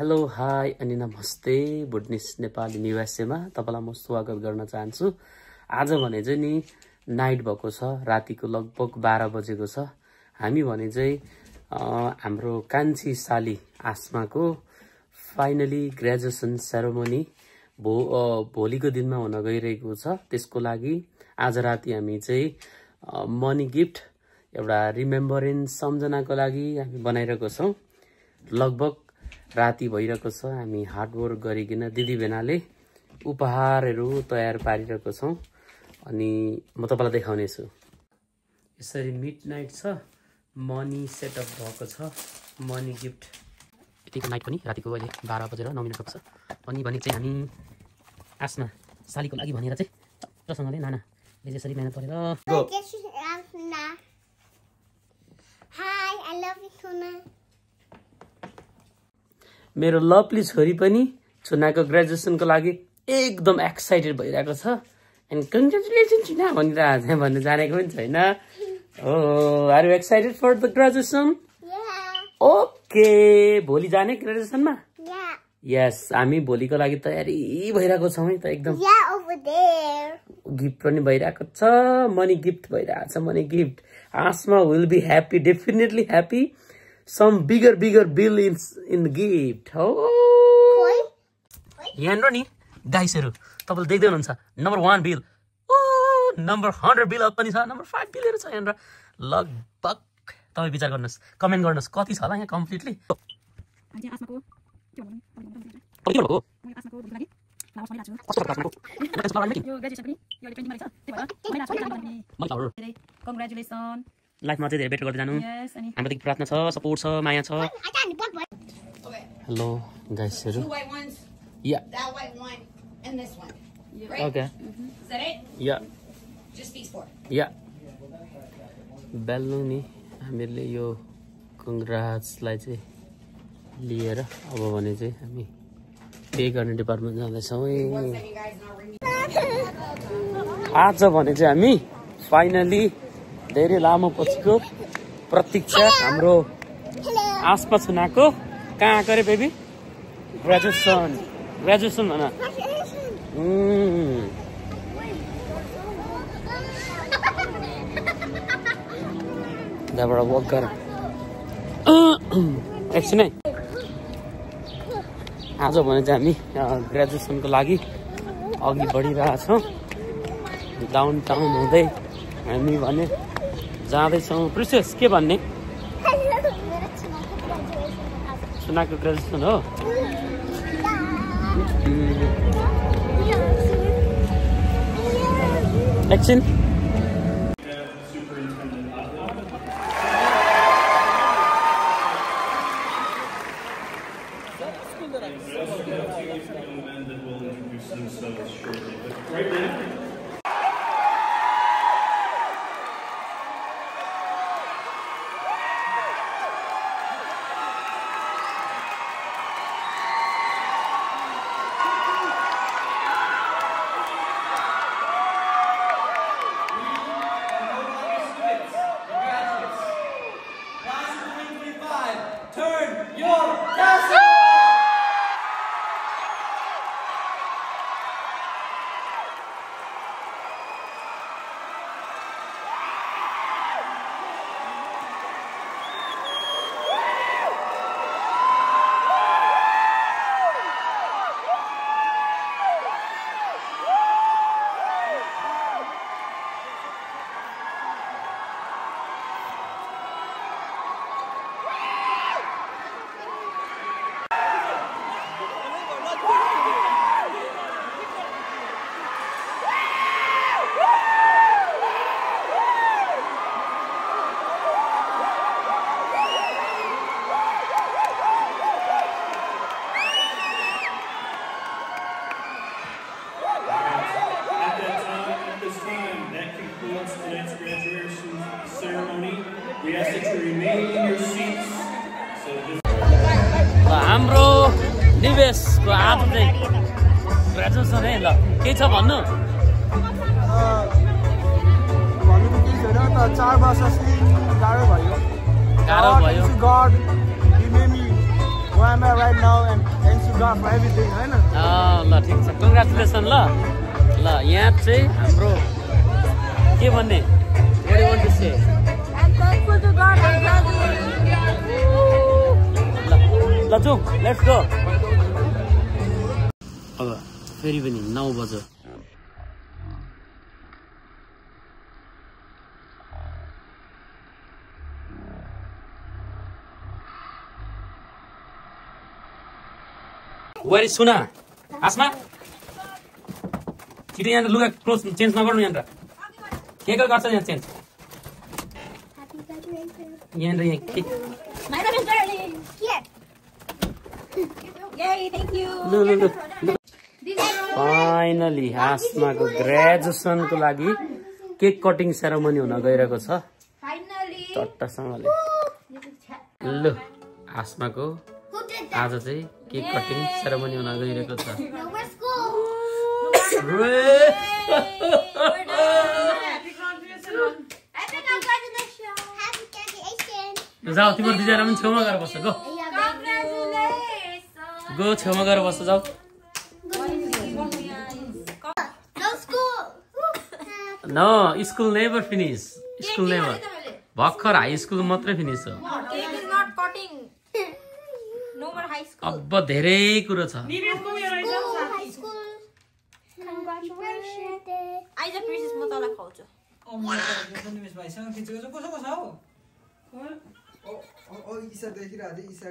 Hello hi अनि नमस्ते Bhutanese Nepali निवासीमा तपाईलाई म स्वागत गर्न चाहन्छु। आज भने चाहिँ नि नाइट भएको छ, रातिको लगभग 12 बजेको छ। हामी भने चाहिँ हाम्रो कान्छी साली आस्माको फाइनली ग्रेजुएसन सेरेमनी भोलिको दिनमा हुन गइरहेको छ। त्यसको लागि आज राति हामी चाहिँ मनी गिफ्ट एउटा रिमेम्बरेन्स सम्झनाको लागि हामी बनाइरहेको छौं। लगभग राति भइरहेको छ, हामी हार्डवर्क गरिकन दिदी बेनाले उपहारहरू तयार पारिरहेको छौं अनि म तपाईलाई देखाउने छु। यसरी मिडनाइट छ, मनी सेटअप भएको छ, मनी गिफ्ट। यतिको नाइट पनि रातिको अहिले 12 बजेर 9 मिनेट भएको छ। अनि भने चाहिँ हामी आस्मा सालीको लागि भनेर चाहिँ चट्टसँगले नानाले यसरी मेहनत गरेर Hi, I love you, Tuna. मेरो लभली छोरी पनि छुनाको ग्रेजुएसनको लागि एकदम एक्साइटेड भइरहेको छ। एन्ड कङ्ग्रेचुलेसन छुना भनिरहेको छ, भन्नु जानेको पनि छैन। Are you excited for the graduation? Okay, भोलि जाने ग्रेजुएसनमा? यस, हामी भोलिको लागि तयारी भइरहेको छौँ है त एकदम। गिफ्ट पनि भइरहेको छ, मनी गिफ्ट भइरहेको छ, money gift. Asma will be happy, definitely happy. Some bigger bill in the gift. Oh. यहाँ नि गाइसहरु तपाईले देख्दै हुनुहुन्छ नम्बर 1 बिल, नम्बर 100 बिल पनि छ, नम्बर 5 बिलहरु छ यहाँ। लगभग तपाई विचार गर्नुस्, कमेन्ट गर्नुस् कति छ होला यहाँ कम्प्लिटली। अनि आस्माको के भन्नु? कति हो? आस्माको लागि फ्लावर्स पनि राख्छु। यो ग्रेजुएसन पनि यो पेन्टिङ गरेछ, त्यही भएर मैले राख्छु नि। कङ्ग्रेचुलेसन। लाइफमा चाहिँ धेरै बेटर गर्दै जानु। हामीदेखि प्रार्थना छ, सपोर्ट छ, माया छ। हेलो गाइसहरु। Yeah that white one and this one. Right? Okay. Is that it? Yeah. Just these four. Yeah. बेल्नु नि हामीले यो कङ्ग्रेट्सलाई चाहिँ लिएर अब भने चाहिँ हामी पे गर्ने डिपार्टमेन्ट जाँदैछौँ। आज भने चाहिँ हामी फाइनली धेरै लामो पछिको प्रतीक्षा हाम्रो आस्मा छुनाको कहाँ गरे बेबी? ग्रेजुएसन भन। त्यहाँबाट वक गर एकछिन है। आज भने चाहिँ हामी ग्रेजुएसनको लागि अघि बढिरहेछौँ। डाउन टाउन हुँदै हामी भने जाँदैछौँ। प्रिसेस के भन्ने? छुनाको ग्रेजुएसन हो। एकछिन हाम्रो निवेशको आज चाहिँ ग्रेजुएसन है। ल के छ भन्नु? भन्नु केही छैन त, 4 वर्ष गाह्रो भयो। God, he made me where I'm at right now, and thanks to God for everything, होइन? ल ठिक छ, कङ्ग्रेचुलेसन। ल यहाँ चाहिँ हाम्रो के भन्ने ल जाउँ, लेट्स गो। अब फेरि पनि 9 बज्यो। Where is Suna? Asma? छिटो यहाँ लुगा क्लोज चेन्ज नगर्नु यहाँ के गर्छ यहाँ चेन्ज यहाँ के फाइनली आसमाको ग्रेजुएसनको लागि केक कटिङ सेरेमनी हुन गइरहेको छ चट्टसँगले। ल आसमाको आज चाहिँ केक कटिङ सेरेमनी हुन गइरहेको छ। जाऊ तिम्रो दुईजना पनि छेउमा गएर बस्छ, गो छेउमा गएर बस्छ, जाऊ। No school never finish, school never, भर्खर हाई स्कुल मात्रै फिनिस हो। अब धेरै कुरो छ। ईसा देखिरहेको थियो, ईसा